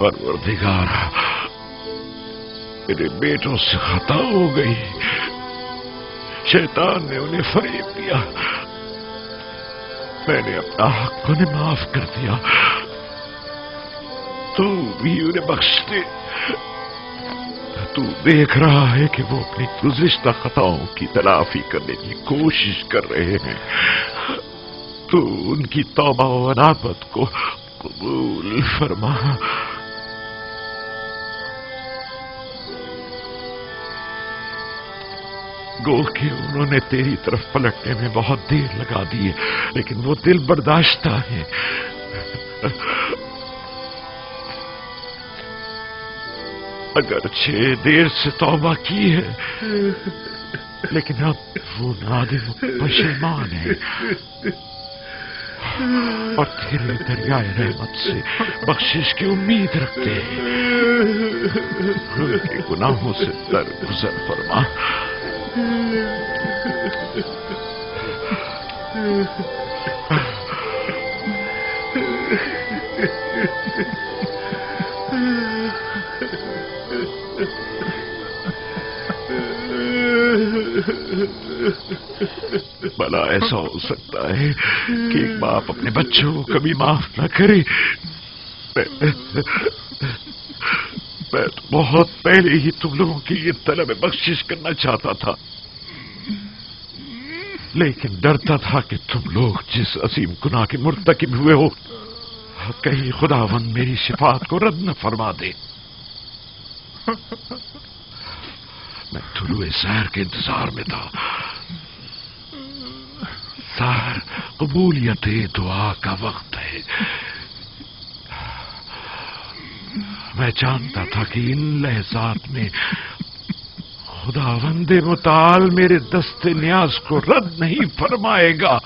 परवरदिगारा, मेरे बेटों से खता हो गई। शैतान ने उन्हें फरेब दिया। मैंने अपना हक उन्हें माफ कर दिया। तू भी उन्हें बख्श दे। तू देख रहा है कि वो अपनी गुज़िश्ता खताओं की तलाफी करने की कोशिश कर रहे हैं। तू उनकी तौबा व अनाबत को कबूल फरमा। गो कि उन्होंने तेरी तरफ पलटने में बहुत देर लगा दी है, लेकिन वो दिल बर्दाश्ता है। अगरचे देर से तौबा की है, लेकिन अब वो नादिम पशेमान है और तेरे दरियाए रहमत से बख्शिश की उम्मीद रखते हैं। उनके गुनाहों से दरगुजर फरमा। भला ऐसा हो सकता है कि एक बाप अपने बच्चों को कभी माफ न करे? मैं तो बहुत पहले ही तुम लोगों की ये तलब बख्शिश करना चाहता था, लेकिन डरता था कि तुम लोग जिस असीम गुनाह के मुर्तकिब हुए हो, कहीं खुदावंद मेरी शिफात को रद्द न फरमा दे। मैं तुलुए सहर के इंतजार में था। सहर कबूलियत दुआ का वक्त है। मैं जानता था कि इन लहजात में खुदावंद मुताल मेरे दस्ते न्याज को रद्द नहीं फरमाएगा।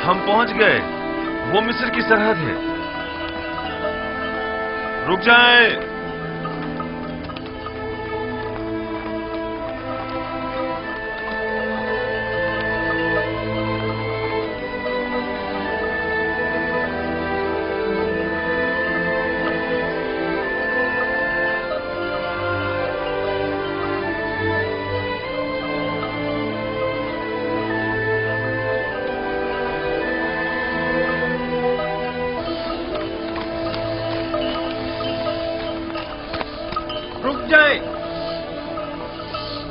हम पहुंच गए। वो मिस्र की सरहद है। रुक जाएं।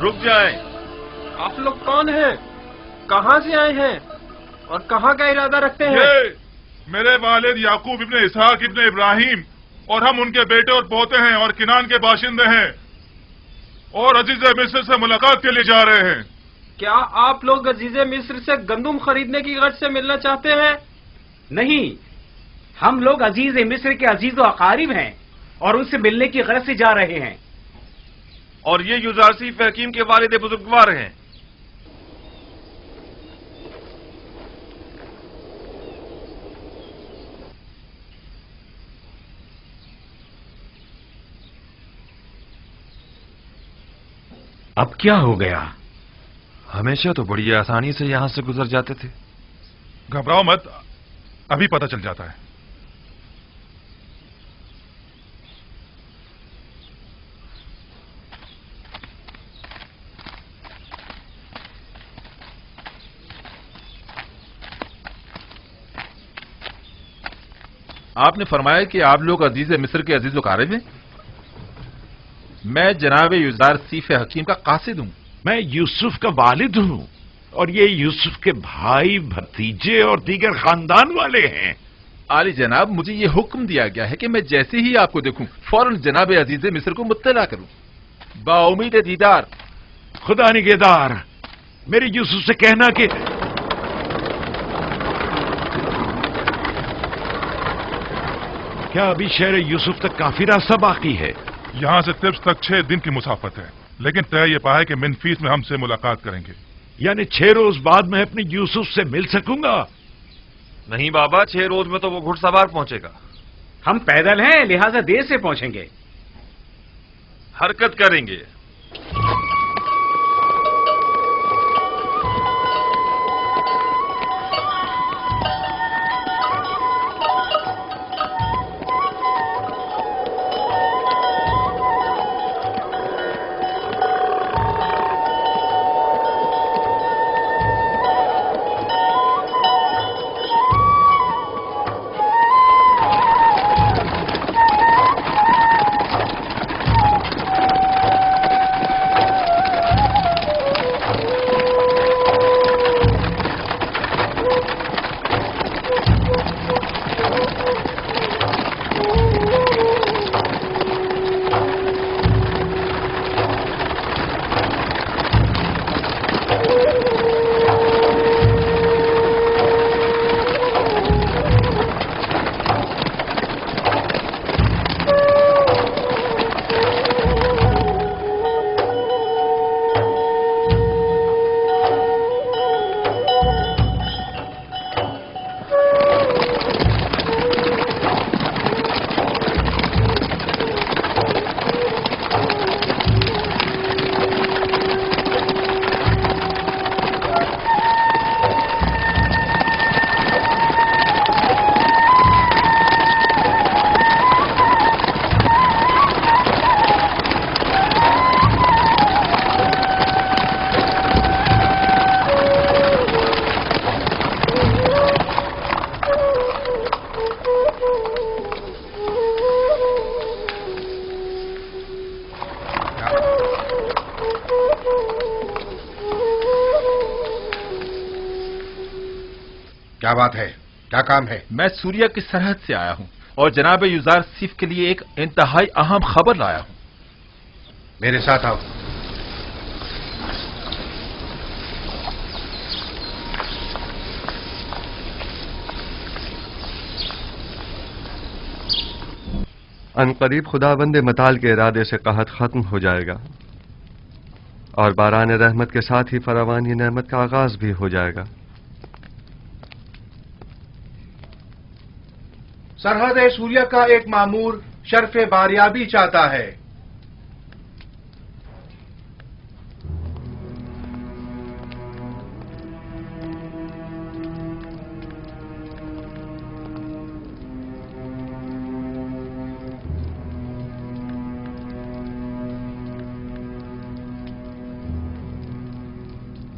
रुक जाए। आप लोग कौन हैं? कहां से आए हैं और कहां का इरादा रखते हैं? ये मेरे वालिद याकूब इब्ने इसहाक इब्ने इब्राहिम और हम उनके बेटे और पोते हैं और किनान के बाशिंदे हैं और अजीज मिस्र से मुलाकात के लिए जा रहे हैं। क्या आप लोग अजीज़े मिस्र से गंदुम खरीदने की गर्ज से मिलना चाहते हैं? नहीं, हम लोग अजीज मिस्र के अजीज व अकारिब हैं और उनसे मिलने की गर्ज से जा रहे हैं। और ये युजारसीफ हकीम के वालिद बुजुर्गवार हैं। अब क्या हो गया? हमेशा तो बड़ी आसानी से यहां से गुजर जाते थे। घबराओ मत, अभी पता चल जाता है। आपने फरमाया कि आप लोग अजीज मिस्र के अजीज वकारिब हैं। मैं जनाब युजार सीफ हकीम का कासिद हूं। मैं यूसुफ का वालिद हूं और ये यूसुफ के भाई, भतीजे और दीगर खानदान वाले हैं। आली जनाब, मुझे ये हुक्म दिया गया है कि मैं जैसे ही आपको देखूं फौरन जनाब अजीज मिस्र को मुत्तला करूं। बाउमीद दीदार। खुदा निगहदार, मेरे यूसुफ से कहना कि क्या अभी शहर यूसुफ तक काफी रास्ता बाकी है? यहाँ से तिब्स तक 6 दिन की मुसाफत है, लेकिन तय ये पाया कि मिनफीस में हमसे मुलाकात करेंगे। यानी 6 रोज बाद मैं अपने यूसुफ से मिल सकूंगा? नहीं बाबा, 6 रोज में तो वो घुड़सवार पहुंचेगा। हम पैदल हैं, लिहाजा देर से पहुंचेंगे। हरकत करेंगे। क्या बात है? क्या काम है? मैं सूरिया की सरहद से आया हूं और जनाब युजार सीफ के लिए एक इंतहाई अहम खबर लाया हूं। मेरे साथ आओ। अनकरीब खुदाबंद मताल के इरादे से कहत खत्म हो जाएगा और बारान रहमत के साथ ही फरावानी नेमत का आगाज भी हो जाएगा। सरहद सूर्या का एक मामूर शर्फ बारियाबी चाहता है।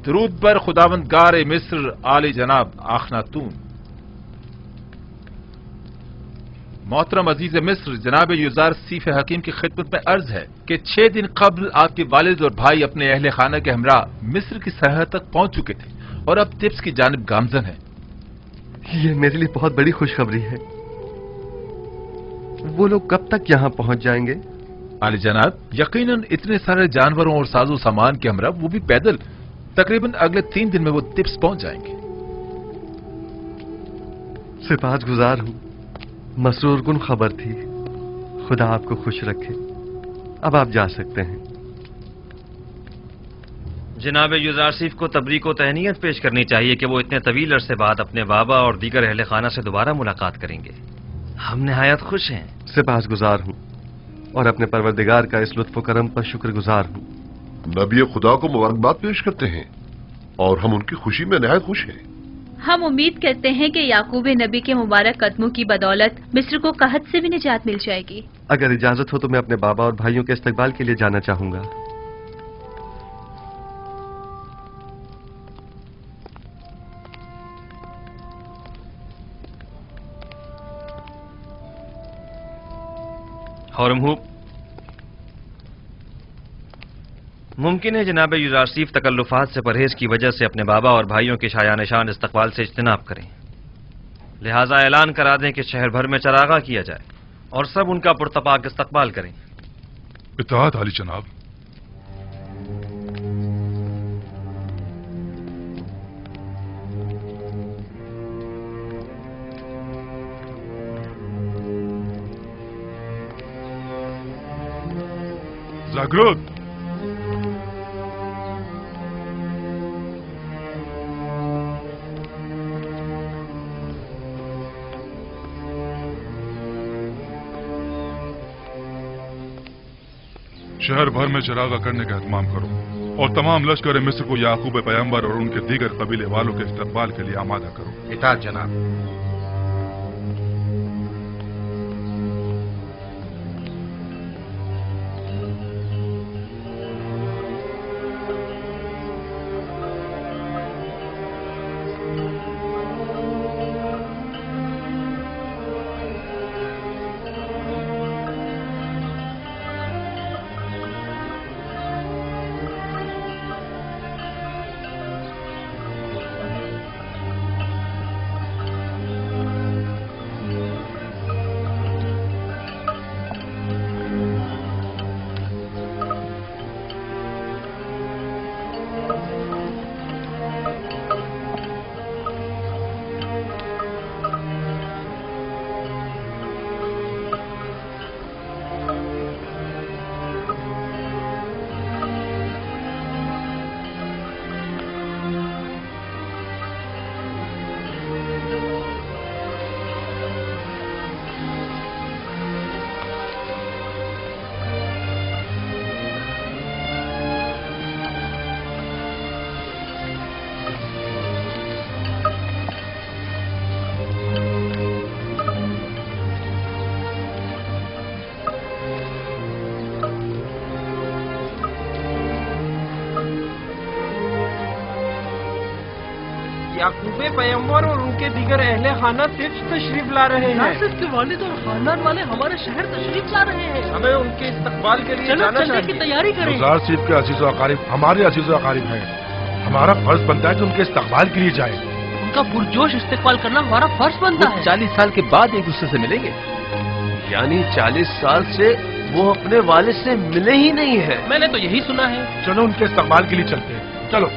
दरूद पर खुदावंद गार मिस्र आली जनाब आखनातून। मोहतरम अजीज मिस्र, जनाब युजार सीफ हकीम की खिदमत में अर्ज है कि 6 दिन कबल आपके वालिद और भाई अपने अहले खाना के हमरा मिस्र की सरहद तक पहुंच चुके थे और अब तिब्स की जानिब गामजन है। ये मेरे लिए बहुत बड़ी खुशखबरी है। वो लोग कब तक यहां पहुंच जाएंगे? आली जनाब, यकीनन इतने सारे जानवरों और साजो सामान के हमरा, वो भी पैदल, तकरीबन अगले 3 दिन में वो तिब्स पहुंच जाएंगे। सिपाहगुजार हूं, मसरूर कुन खबर थी। खुदा आपको खुश रखे। अब आप जा सकते हैं। जनाब युजारसीफ को तबरीक व तहनीयत पेश करनी चाहिए कि वो इतने तवील अरसे बाद अपने बाबा और दीगर अहले खाना से दोबारा मुलाकात करेंगे। हम निहायत खुश हैं। सिपाहगुजार हूं और अपने परवरदिगार का इस लुत्फ करम पर शुक्रगुजार हूं। नबी खुदा को मुबारकबाद पेश करते हैं और हम उनकी खुशी में निहायत खुश हैं। हम उम्मीद करते हैं कि याकूब नबी के मुबारक कदमों की बदौलत मिस्र को कहत से भी निजात मिल जाएगी। अगर इजाजत हो तो मैं अपने बाबा और भाइयों के इस्तकबाल के लिए जाना चाहूंगा। हौरमहूब, मुमकिन है जनाब युजारसीफ तकल्लुफात से परहेज की वजह से अपने बाबा और भाइयों के शाया निशान इस्तकबाल से इज्तिनाब करें। लिहाजा ऐलान करा दें कि शहर भर में चरागा किया जाए और सब उनका पुरतपाक इस्तकबाल करें। इत्तेहाद आली जनाब। जागरूक। शहर भर में चरागा करने का एहतमाम करो और तमाम लश्कर मिस्र को याकूब पैगंबर और उनके दीगर कबीले वालों के इस्तकबाल के लिए आमादा करो। इताअत जनाब। याकूब पैगंबर और उनके दीगर अहले खाना तिब्स तशरीफ ला रहे हैं। नासिर के वालिद और खानदान वाले हमारे शहर तशरीफ ला रहे हैं। हमें उनके इस्तकबाल के लिए चलो जाना चलने चाहिए। की तैयारी करें। युजारसीफ के अजीज व अकारिब हमारे अजीज व अकारिब हैं। हमारा फर्ज बनता है कि उनके इस्तकबाल के लिए जाए। उनका पुरजोश इस्तकबाल करना हमारा फर्ज बनता है। 40 साल के बाद एक दूसरे से मिलेंगे। यानी 40 साल से वो अपने वालिद से मिले ही नहीं है। मैंने तो यही सुना है। चलो उनके इस्तकबाल के लिए चलते हैं। चलो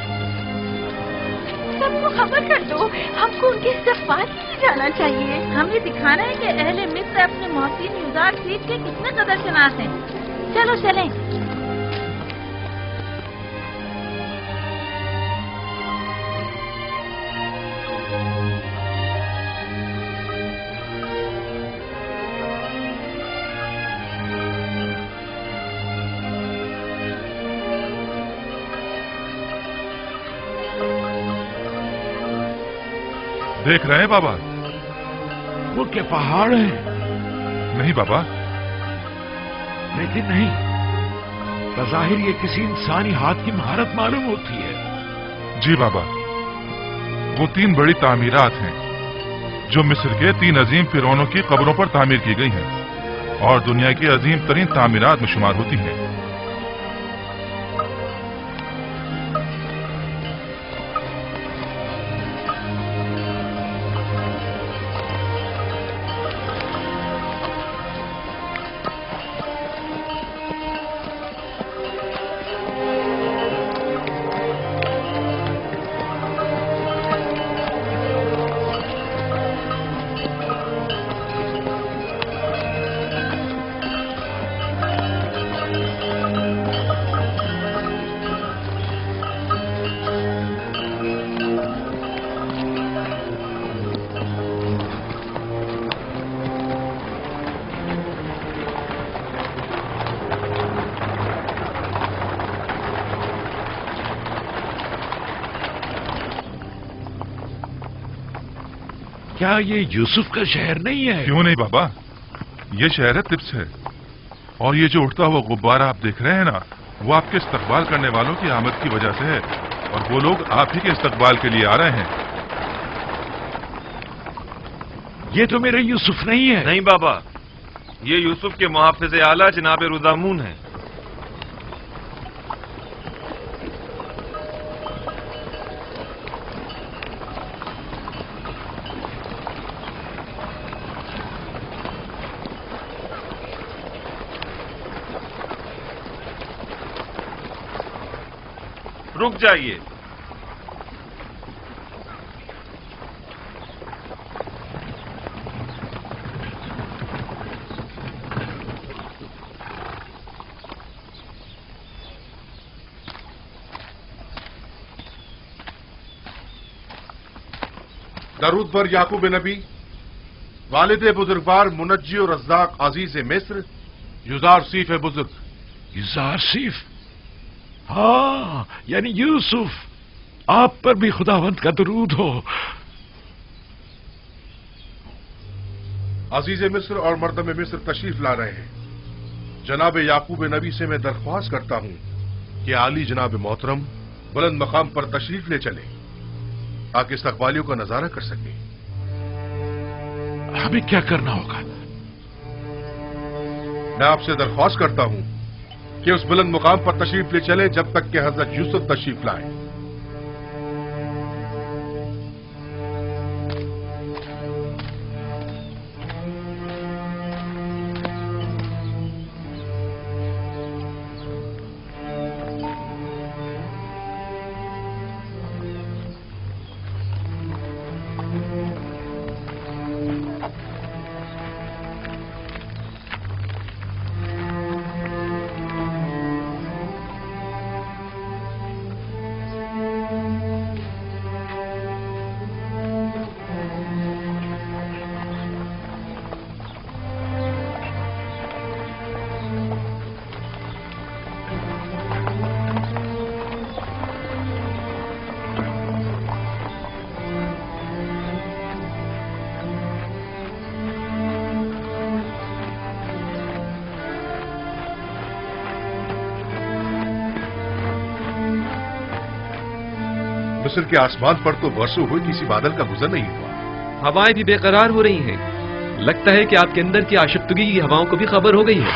सबको खबर कर दो, हमको उनके इस्तकबाल के लिए जाना चाहिए। हमें दिखाना है कि अहले मिस्र अपने मोहसिन युजारसीफ के कितने कदरशनास हैं। चलो चलें। देख रहे हैं बाबा? वो क्या पहाड़ है? नहीं बाबा। लेकिन नहीं, बज़ाहिर ये किसी इंसानी हाथ की महारत मालूम होती है। जी बाबा, वो 3 बड़ी तामीरात हैं जो मिस्र के 3 अजीम फिरौनों की कब्रों पर तामीर की गई हैं और दुनिया की अजीम तरीन तामीरात में शुमार होती हैं। क्या ये यूसुफ का शहर नहीं है? क्यों नहीं बाबा, ये शहर है तिब्स है। और ये जो उठता हुआ गुब्बारा आप देख रहे हैं ना, वो आपके इस्तकबाल करने वालों की आमद की वजह से है, और वो लोग आप ही के इस्तकबाल के लिए आ रहे हैं। ये तो मेरा यूसुफ नहीं है। नहीं बाबा, ये यूसुफ के मुहाफिज आला जनाब रुदामून है। रुक जाइए। दरूद पर याकूब नबी, वालिद बुजुर्गवार मुनज्जी और रज़्ज़ाक अजीज मिस्र, युजार सीफ बुजुर्ग। युजार सीफ? हाँ, यानी यूसुफ, आप पर भी खुदावंत का दरूद हो। अजीज मिस्र और मर्दम मिस्र तशरीफ ला रहे हैं। जनाब याकूब नबी से मैं दरख्वास्त करता हूं कि आली जनाब मोहतरम बुलंद मकाम पर तशरीफ ले चले ताकि इस्तकबालियों का नजारा कर सके। हमें क्या करना होगा? मैं आपसे दरख्वास्त करता हूं कि उस बुलंद मुकाम पर तशरीफ ले चले जब तक कि हजरत यूसुफ तशरीफ लाए। मिस्र के आसमान पर तो बरसों हुए किसी बादल का गुजर नहीं हुआ। हवाएं भी बेकरार हो रही हैं। लगता है कि आपके अंदर की आशिफ्तगी की हवाओं को भी खबर हो गई है।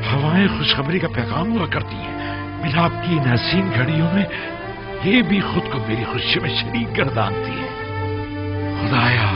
हवाएं खुशखबरी का पैगाम हुआ करती हैं। मिलाप की इन हसीन घड़ियों में ये भी खुद को मेरी खुशी में शरीक गर्दानती है। खुदाया,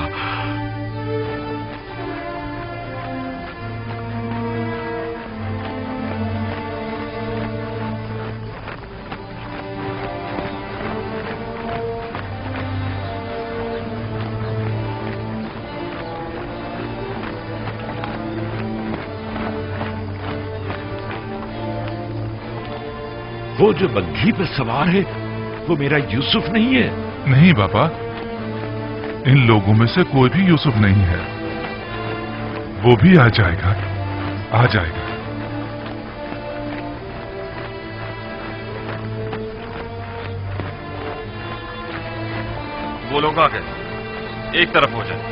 वो जो बग्घी पर सवार है वो मेरा यूसुफ नहीं है। नहीं बाबा, इन लोगों में से कोई भी यूसुफ नहीं है। वो भी आ जाएगा, आ जाएगा। वो लोग आ गए, एक तरफ हो जाए।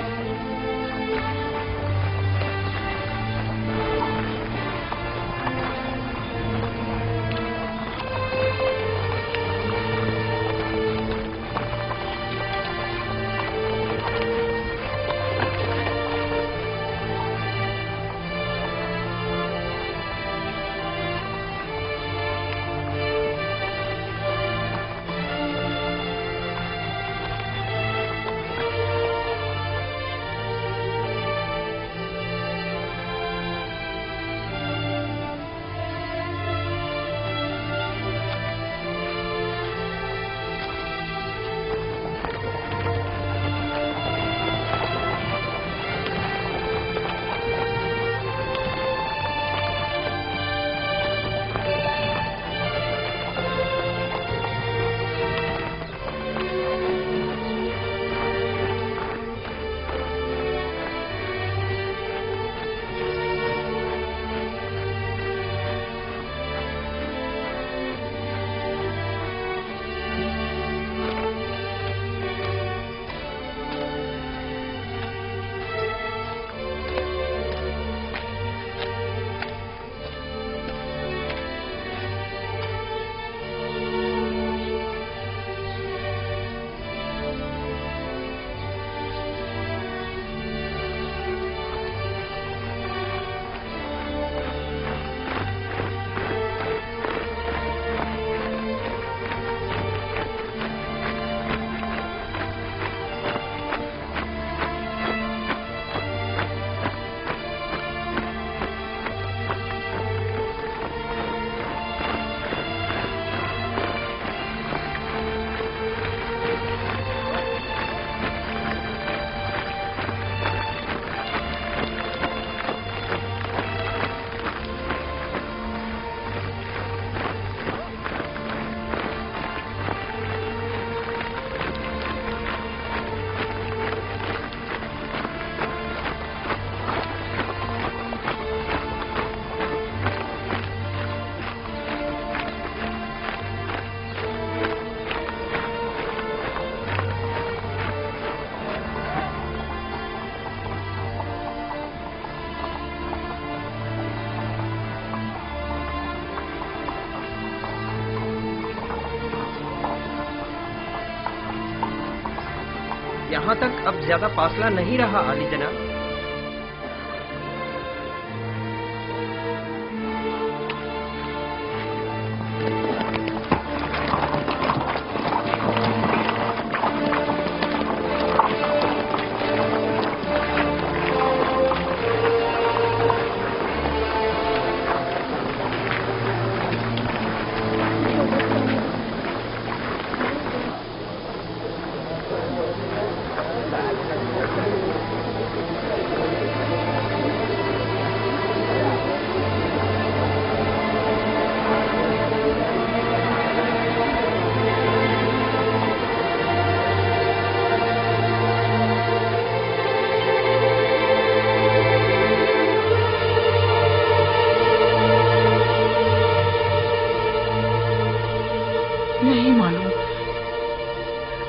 यहाँ तक अब ज्यादा फासला नहीं रहा आली जनाब।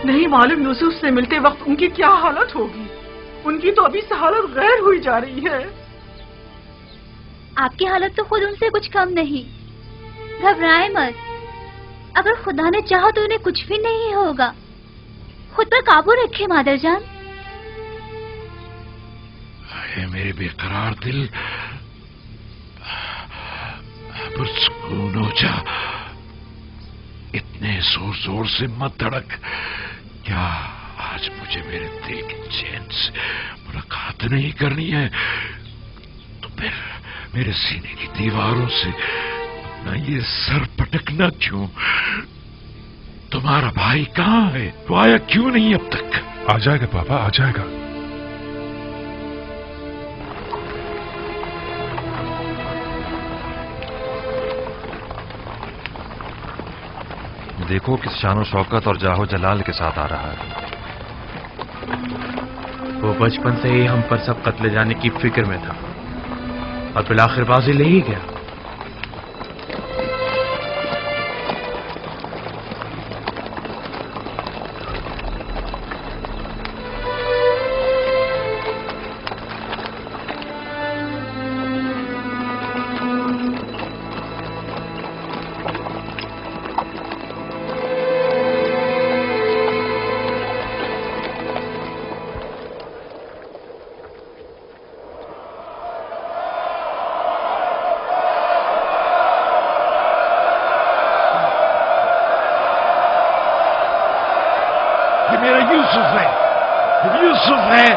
नहीं मालूम यूसुफ से मिलते वक्त उनकी क्या हालत होगी। उनकी तो अभी से हालत गैर हुई जा रही है। आपकी हालत तो खुद उनसे कुछ कम नहीं। घबराए मत, अगर खुदा ने चाहा तो उन्हें कुछ भी नहीं होगा। खुद पर काबू रखे मादरजान। मेरे बेकरार दिल, पुरसुकून हो जा। इतने जोर जोर से मत धड़क। क्या आज मुझे मेरे दिल के चैन से मुलाकात नहीं करनी है तो फिर मेरे सीने की दीवारों से अपना ये सर पटकना क्यों? तुम्हारा भाई कहाँ है? वो आया क्यों नहीं अब तक? आ जाएगा पापा, आ जाएगा। देखो किस शानो शौकत और जाहो जलाल के साथ आ रहा है। वो बचपन से ही हम पर सब कत्ले जाने की फिक्र में था और फिर आखिर बाजी ले ही गया। मेरा यूसुफ है, यूसुफ है।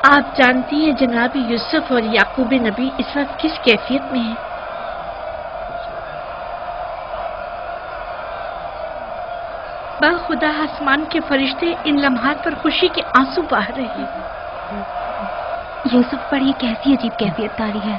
आप जानती हैं जनाब यूसुफ और याकूब नबी इस वक्त किस कैफियत में हैं? खुदा आसमान के फरिश्ते इन लम्हात पर खुशी के आंसू बहा रहे हैं। यूसुफ पर ये कैसी अजीब कैफियत तारी है।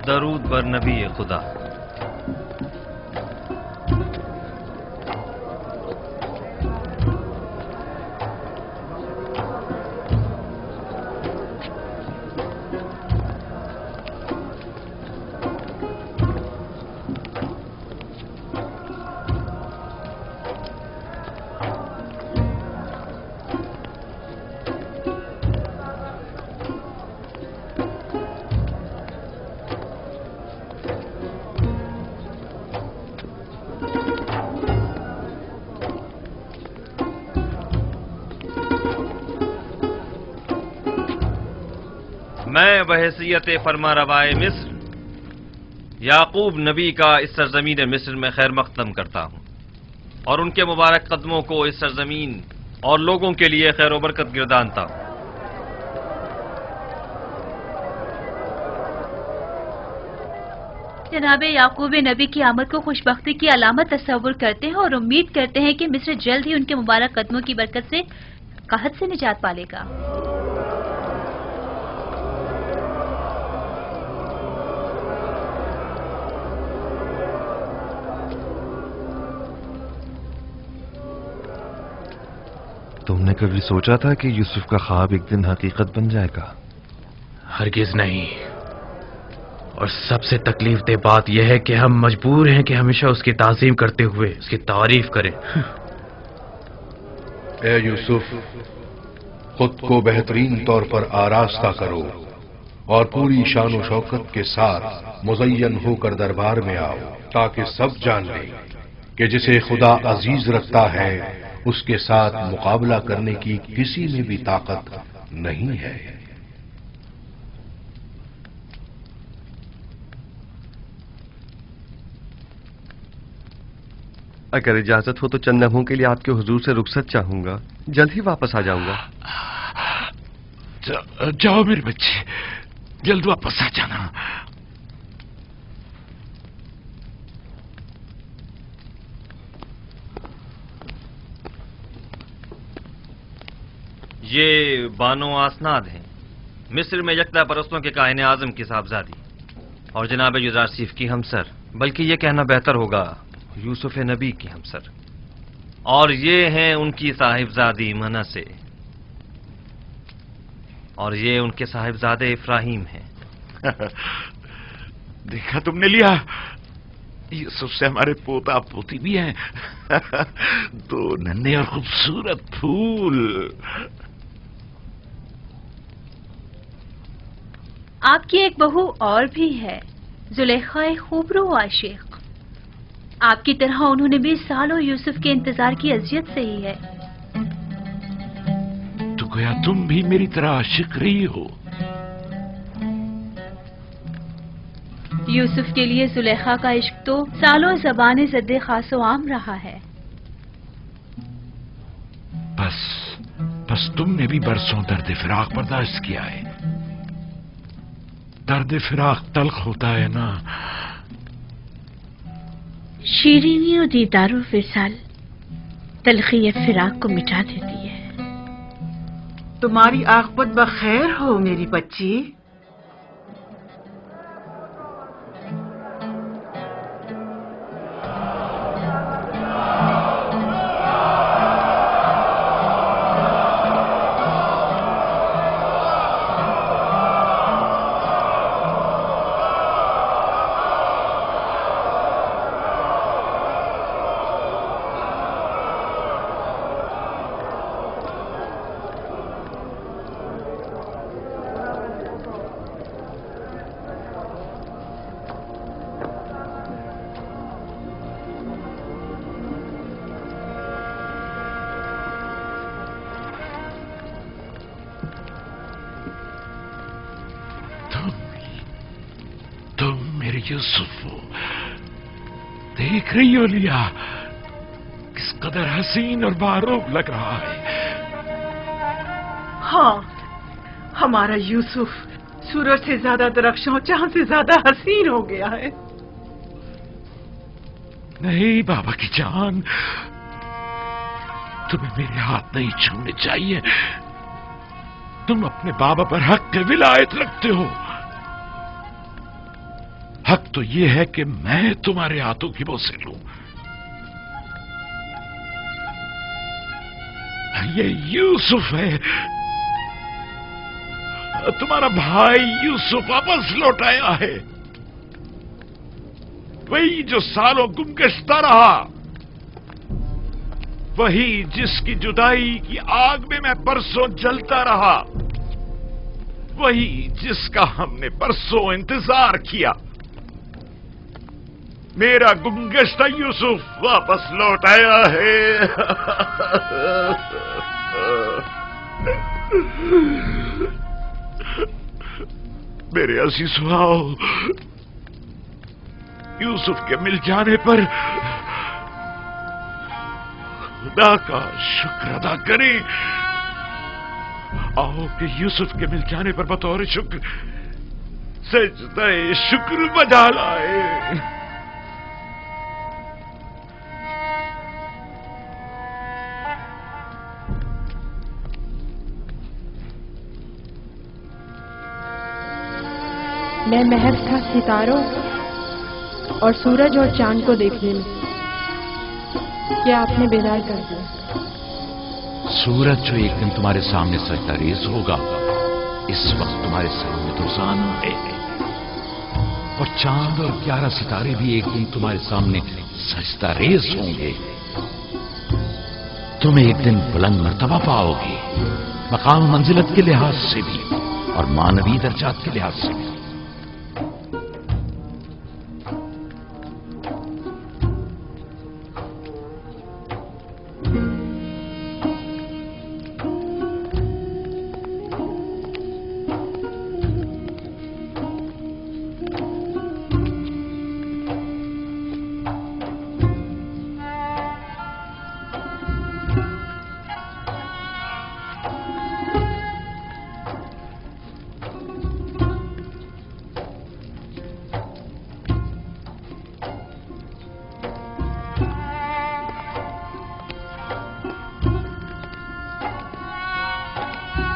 दरूद बर नबी खुदा। मैं बहैसियत फरमा रवाए मिस्र याकूब नबी का इस सरजमीन मिस्र में खैर मकदम करता हूं और उनके मुबारक कदमों को इस सरजमीन और लोगों के लिए खैर बरकत गिरदानता हूं। जनाब याकूब नबी की आमद को खुशबख्ती की अलामत तस्वुर करते हैं और उम्मीद करते हैं कि मिस्र जल्द ही उनके मुबारक कदमों की बरकत से कहत से निजात पालेगा। तुमने कभी सोचा था कि यूसुफ का ख्वाब एक दिन हकीकत बन जाएगा? हरगिज नहीं। और सबसे तकलीफ दे बात यह है कि हम मजबूर हैं कि हमेशा उसकी ताज़ीम करते हुए उसकी तारीफ करें। ए यूसुफ, खुद को बेहतरीन तौर पर आरास्ता करो और पूरी शान व शौकत के साथ मुज़य्यन होकर दरबार में आओ, ताकि सब जान लें कि जिसे खुदा अजीज रखता है उसके साथ मुकाबला करने की किसी में भी ताकत नहीं है। अगर इजाजत हो तो चंद लम्हों के लिए आपके हुजूर से रुखसत चाहूंगा, जल्द ही वापस आ जाऊंगा। जाओ मेरे बच्चे, जल्द वापस आ जाना। ये बानो आसनाद हैं, मिस्र में यकता परस्तों के काहिने आजम की साहबजादी और जनाब युजारसीफ की हमसर, बल्कि ये कहना बेहतर होगा यूसुफ नबी की हमसर, और ये हैं उनकी साहिबजादी मनसे, और ये उनके साहिबजादे इफ्राहिम हैं। देखा तुमने लिया, यूसुफ से हमारे पोता पोती भी हैं। दो नन्हे और खूबसूरत फूल। आपकी एक बहू और भी है, जुलेखा खूबरू आशिक। आपकी तरह उन्होंने भी सालों यूसुफ के इंतजार की अजियत सही है। तो गोया तुम भी मेरी तरह आशिक रही हो। यूसुफ के लिए जुलेखा का इश्क तो सालों ज़बाने ज़द्दे खासो आम रहा है। बस तुमने भी बरसों दर्द फिराक बर्दाश्त किया है। दर्द फिराक तल्ख होता है ना। शीरीनी और दीदारो फिसाल तलखी फिराक को मिटा देती है। तुम्हारी आखिरत बखैर हो मेरी बच्ची। तुम मेरे यूसुफ हो, देख रही हो लिया किस कदर हसीन और बारूब लग रहा है। हाँ, हमारा यूसुफ सूरज से ज्यादा दरख्शां, चांद से ज्यादा हसीन हो गया है। नहीं बाबा की जान, तुम्हें मेरे हाथ नहीं छूने चाहिए। तुम अपने बाबा पर हक के विलायत रखते हो। हक तो यह है कि मैं तुम्हारे हाथों की बोसे लूं। ये यूसुफ है, तुम्हारा भाई यूसुफ वापस लौट आया है। वही जो सालों गुमगश्ता रहा, वही जिसकी जुदाई की आग में मैं परसों जलता रहा, वही जिसका हमने परसों इंतजार किया। मेरा गुमगश्ता यूसुफ वापस लौट आया है। मेरे अजीजों, आओ यूसुफ के मिल जाने पर खुदा का शुक्र अदा करें। आओ कि यूसुफ के मिल जाने पर बतौर शुक्र सजदाए शुक्र बजा लाए। मैं महज था सितारों और सूरज और चांद को देखने में, क्या आपने बेदार कर दिया। सूरज जो एक दिन तुम्हारे सामने सजदारेज होगा, इस वक्त तुम्हारे सामने तो रोजाना है, और चांद और 11 सितारे भी एक दिन तुम्हारे सामने सजदारेज होंगे। तुम एक दिन बुलंद मर्तबा पाओगे, मकाम मंजिलत के लिहाज से भी और मानवी दर्जात के लिहाज से भी।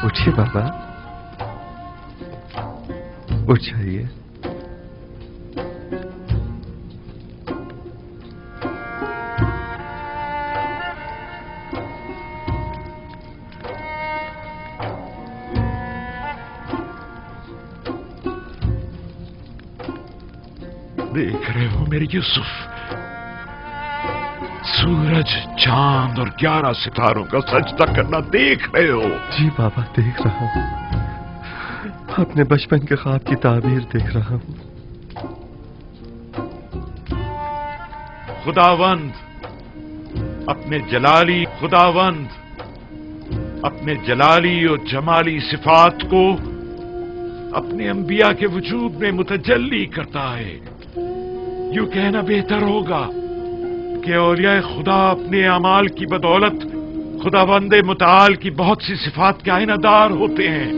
उठिए बाबा, उठ जाइए। देख रहे हो मेरे यूसुफ, सूरज, चांद और 11 सितारों का सजदा करना देख रहे हो? जी बाबा, देख रहा हूं। अपने बचपन के ख्वाब की ताबीर देख रहा हूं। खुदावंद अपने जलाली और जमाली सिफात को अपने अंबिया के वजूद में मुतजल्ली करता है। यूं कहना बेहतर होगा कि औलिया खुदा अपने अमाल की बदौलत खुदावंद मुताल की बहुत सी सिफात के आइनादार होते हैं,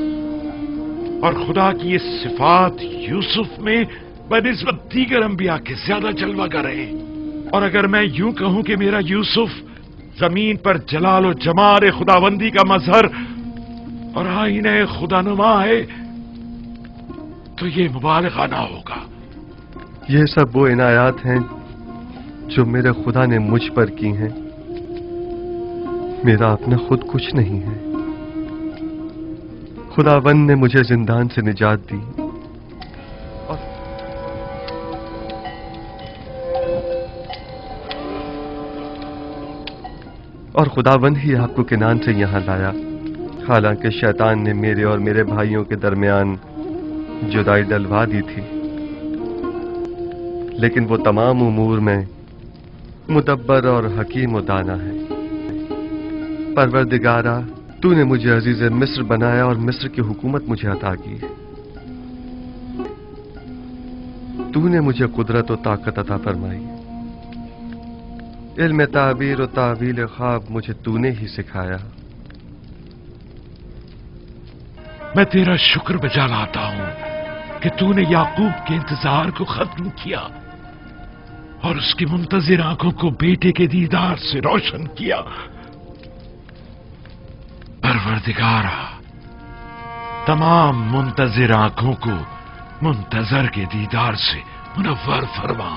और खुदा की ये सिफात यूसुफ में बनिस्बत दीगर अंबिया के ज्यादा जलवागर है। और अगर मैं यूं कहूं कि मेरा यूसुफ जमीन पर जलाल और जमाल खुदावंदी का मजहर और आईने खुदानुमा है, तो ये मुबालगा ना होगा। ये सब वो इनायात हैं जो मेरे खुदा ने मुझ पर की हैं। मेरा अपना खुद कुछ नहीं है। खुदावंद ने मुझे जिंदान से निजात दी और खुदावंद ही आपको किनान से यहां लाया। हालांकि शैतान ने मेरे और मेरे भाइयों के दरमियान जुदाई डलवा दी थी, लेकिन वो तमाम उमूर में मुदब्बर और हकीम और दाना है। परवरदिगारा, तूने मुझे अजीज मिस्र बनाया और मिस्र की हुकूमत मुझे अता की। तूने मुझे कुदरत और ताकत अता फरमाई। इल्म ताबीर और तावील ख्वाब मुझे तूने ही सिखाया। मैं तेरा शुक्र बजा लाता हूं कि तूने याकूब के इंतजार को खत्म किया और उसकी मुंतजिर आंखों को बेटे के दीदार से रोशन किया। परवरदिगारा, तमाम मुंतजिर आंखों को मुंतजर के दीदार से मुनव्वर फरमा।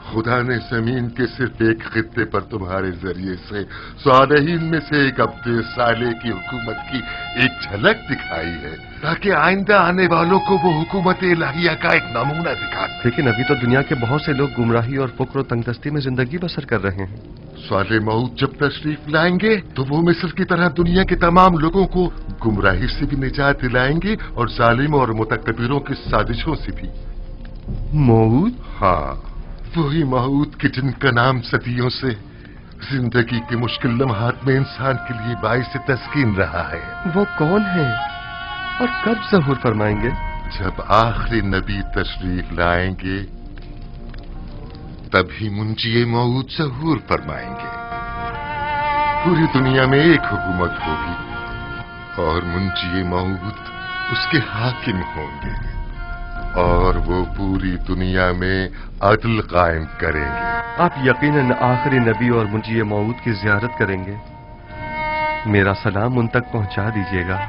खुदा ने जमीन के सिर्फ एक खित्ते पर तुम्हारे जरिए से सालेहीन में से एक अब्दे साले की हुकूमत की एक झलक दिखाई है, ताकि आइंदा आने वालों को वो हुकूमत इलाहिया का एक नमूना दिखा। लेकिन अभी तो दुनिया के बहुत से लोग गुमराही और फुक्र और तंगदस्ती में जिंदगी बसर कर रहे हैं। साले मऊद जब तशरीफ लाएंगे तो वो मिस्र की तरह दुनिया के तमाम लोगों को गुमराही से भी निजात दिलाएंगे और जालिमों और मुतकब्बिरों की साजिशों से भी। मऊद? हाँ, वही मऊद कि जिनका नाम सदियों से जिंदगी के मुश्किल लम्हात में इंसान के लिए बाइस तस्कीन रहा है। वो कौन है और कब ज़हूर फरमाएंगे? जब आखिरी नबी तशरीफ लाएंगे तभी मुंजी मऊद ज़हूर फरमाएंगे। पूरी दुनिया में एक हुकूमत होगी और मुंजी मऊद उसके हाकिम होंगे और वो पूरी दुनिया में अदल कायम करेंगे। आप यकीनन आखिरी नबी और मुंजी मऊद की ज़ियारत करेंगे। मेरा सलाम उन तक पहुंचा दीजिएगा।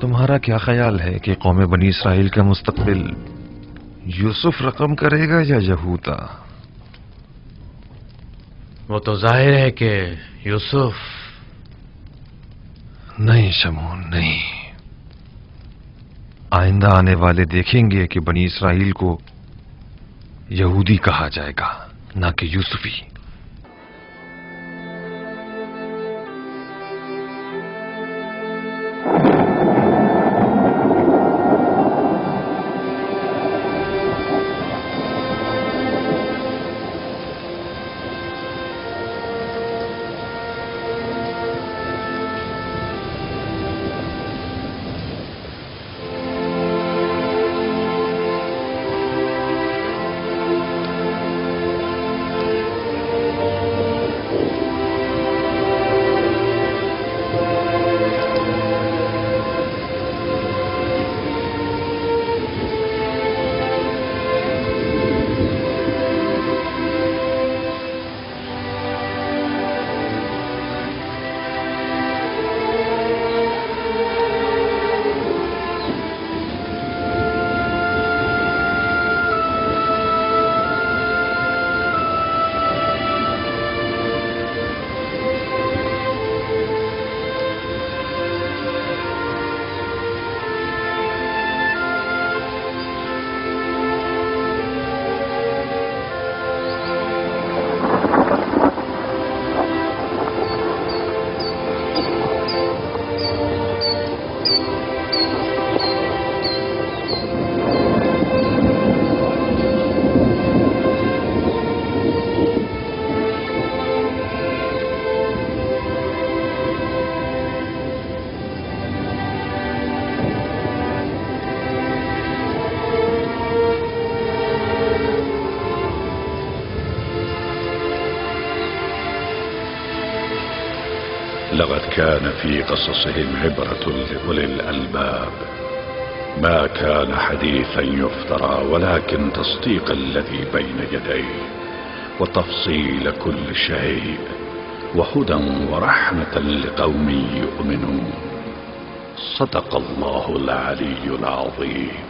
तुम्हारा क्या ख्याल है कि कौम बनी इसराइल का मुस्तकबिल यूसुफ रकम करेगा या यहूदा? वो तो जाहिर है कि यूसुफ। नहीं शमून, नहीं। आइंदा आने वाले देखेंगे कि बनी इसराइल को यहूदी कहा जाएगा, ना कि यूसुफी। لقد كان في قصصهم عبرة لأولي الألباب ما كان حديثا يفترى ولكن تصديق الذي بين يديه وتفصيل كل شيء وهدى ورحمة لقوم يؤمنون. صدق الله العلي العظيم.